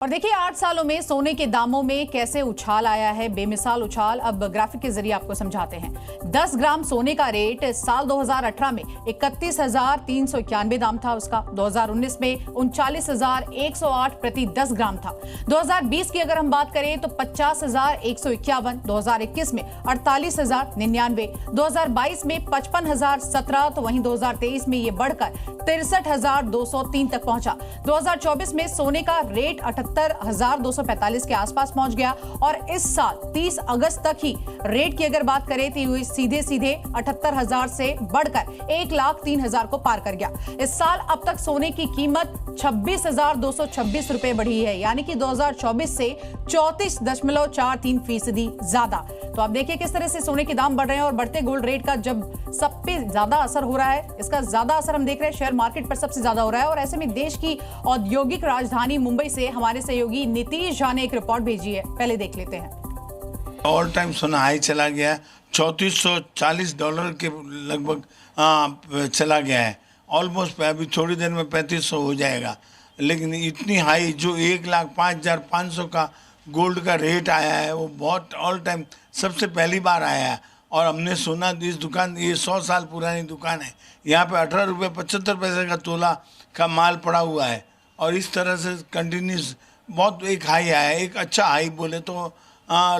और देखिए 8 सालों में सोने के दामों में कैसे उछाल आया है, बेमिसाल उछाल। अब ग्राफिक के जरिए आपको समझाते हैं। 10 ग्राम सोने का रेट साल 2018 में 31,391 दाम था उसका। 2019 में 39,108 प्रति 10 ग्राम था। 2020 की अगर हम बात करें तो 50,151, 2021 में 48,099, 2022 में 55,017, तो वहीं 2023 में ये बढ़कर 63,203 तक पहुंचा। 2024 में सोने का रेट 78,245 के आसपास पहुंच गया और इस साल 30 अगस्त तक ही रेट की अगर बात करें तो सीधे 78,000 से बढ़कर 1,03,000 को पार कर गया। इस साल अब तक सोने की कीमत 26,226 रुपए बढ़ी है, यानी कि 2024 से 34.43% ज्यादा। तो आप देखिए किस तरह से सोने के दाम बढ़ रहे हैं और बढ़ते गोल्ड रेट का जब सब पे ज्यादा असर हो रहा है, इसका ज्यादा असर हम देख रहे हैं शेयर मार्केट पर सबसे ज्यादा हो रहा है। और ऐसे में देश की औद्योगिक राजधानी मुंबई से हमारे सहयोगी नीतीश झा ने एक रिपोर्ट भेजी है, पहले देख लेते हैं। ऑल टाइम सोना हाई चला गया है, $3440 के लगभग चला गया है। ऑलमोस्ट अभी थोड़ी देर में 3500 हो जाएगा। लेकिन इतनी हाई जो 1,05,500 का गोल्ड का रेट आया है वो बहुत ऑल टाइम सबसे पहली बार आया है। और हमने सुना इस दुकान, ये 100 साल पुरानी दुकान है, यहाँ पे 18.75 का तोला का माल पड़ा हुआ है। और इस तरह से कंटिन्यूस बहुत एक हाई आया है, एक अच्छा हाई बोले तो।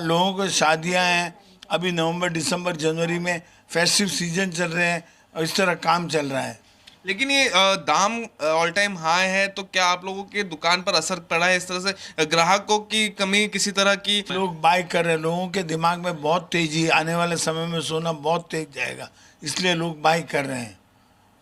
लोगों को शादियां हैं, अभी नवंबर दिसंबर जनवरी में फेस्टिव सीजन चल रहे हैं और इस तरह काम चल रहा है। लेकिन ये दाम ऑल टाइम हाई है, तो क्या आप लोगों के दुकान पर असर पड़ा है? इस तरह से ग्राहकों की कमी किसी तरह की? लोग बाय कर रहे हैं, लोगों के दिमाग में बहुत तेजी, आने वाले समय में सोना बहुत तेज जाएगा, इसलिए लोग बाय कर रहे हैं।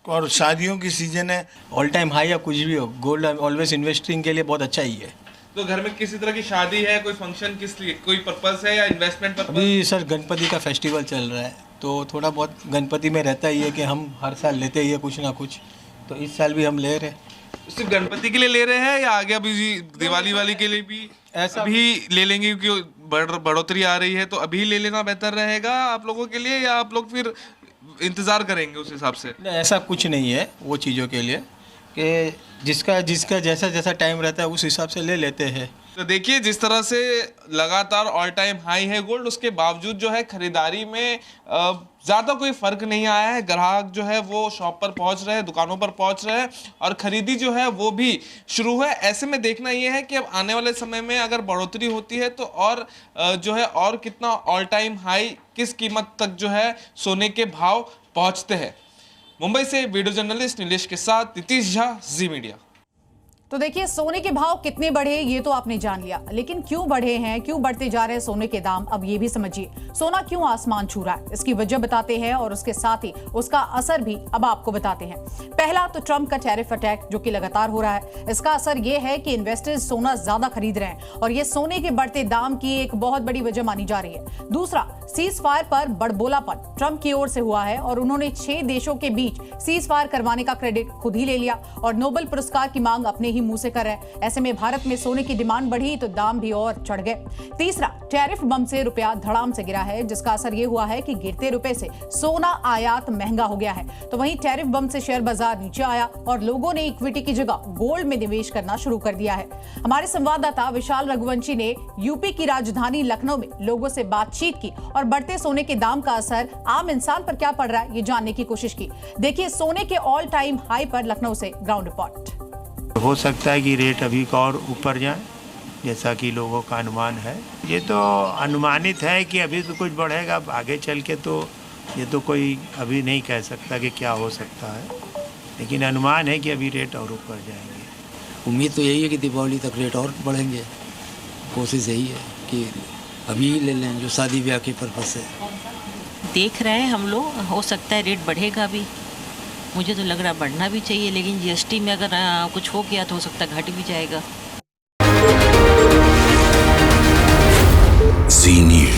और शादियों की सीजन है। ऑल टाइम हाई या कुछ भी हो, गोल्ड ऑलवेज इन्वेस्टिंग के लिए बहुत अच्छा ही है। तो घर में किसी तरह की शादी है, कोई फंक्शन, किस लिए, कोई पर्पस है या इन्वेस्टमेंट पर्पस? अभी सर गणपति का फेस्टिवल चल रहा है, तो थोड़ा बहुत गणपति में रहता ही है कि हम हर साल लेते ही है कुछ ना कुछ, तो इस साल भी हम ले रहे हैं। सिर्फ गणपति के लिए ले रहे हैं या आगे अभी दिवाली वाली के लिए भी ऐसा अभी ले लेंगे? क्योंकि बढ़ोतरी आ रही है, तो अभी ले लेना बेहतर रहेगा आप लोगों के लिए, या आप लोग फिर इंतजार करेंगे उस हिसाब से? नहीं, ऐसा कुछ नहीं है वो चीज़ों के लिए कि जिसका जैसा टाइम रहता है उस हिसाब से ले लेते हैं। तो देखिए जिस तरह से लगातार ऑल टाइम हाई है गोल्ड, उसके बावजूद जो है खरीदारी में ज़्यादा कोई फर्क नहीं आया है। ग्राहक जो है वो शॉप पर पहुंच रहे हैं, दुकानों पर पहुंच रहे हैं और खरीदी जो है वो भी शुरू है। ऐसे में देखना ये है कि अब आने वाले समय में अगर बढ़ोतरी होती है तो और जो है और कितना ऑल टाइम हाई, किस कीमत तक जो है सोने के भाव पहुंचते हैं। मुंबई से वीडियो जर्नलिस्ट नीलेश के साथ नीतीश झा, जी मीडिया। तो देखिए सोने के भाव कितने बढ़े ये तो आपने जान लिया, लेकिन क्यों बढ़े हैं, क्यों बढ़ते जा रहे हैं सोने के दाम, अब ये भी समझिए। सोना क्यों आसमान छू रहा है, इसकी वजह बताते हैं और उसके साथ ही उसका असर भी अब आपको बताते हैं। पहला तो ट्रंप का टैरिफ अटैक जो कि लगातार हो रहा है, इसका असर ये है कि इन्वेस्टर्स सोना ज्यादा खरीद रहे हैं और ये सोने के बढ़ते दाम की एक बहुत बड़ी वजह मानी जा रही है। दूसरा, सीज फायर पर बड़बोलापन ट्रंप की ओर से हुआ है और उन्होंने 6 देशों के बीच सीज फायर करवाने का क्रेडिट खुद ही ले लिया और नोबेल पुरस्कार की मांग अपने ही मुंह से कर रहे हैं। ऐसे में भारत में सोने की डिमांड बढ़ी तो दाम भी और चढ़ गए। तीसरा, टैरिफ बम से रुपया धड़ाम से गिरा है, जिसका असर यह हुआ है कि गिरते रुपए से सोना आयात महंगा हो गया है। तो वहीं टैरिफ बम से शेयर बाजार नीचे आया और लोगों ने इक्विटी की जगह गोल्ड में निवेश करना शुरू कर दिया है। हमारे संवाददाता विशाल रघुवंशी ने यूपी की राजधानी लखनऊ में लोगों से बातचीत की और बढ़ते सोने के दाम का असर आम इंसान पर क्या पड़ रहा है ये जानने की कोशिश की। देखिए सोने के ऑल टाइम हाई पर लखनऊ से ग्राउंड रिपोर्ट। हो सकता है कि रेट अभी का और ऊपर जाए, जैसा कि लोगों का अनुमान है। ये तो अनुमानित है कि अभी तो कुछ बढ़ेगा, आगे चल के तो ये तो कोई अभी नहीं कह सकता कि क्या हो सकता है, लेकिन अनुमान है कि अभी रेट और ऊपर जाएंगे। उम्मीद तो यही है कि दीपावली तक रेट और बढ़ेंगे। कोशिश यही है कि अभी ही ले लें, जो शादी ब्याह के पर्पज से देख रहे हैं हम लोग। हो सकता है रेट बढ़ेगा भी, मुझे तो लग रहा है बढ़ना भी चाहिए, लेकिन जीएसटी में अगर कुछ हो गया तो हो सकता है घट भी जाएगा। जी न्यूज़।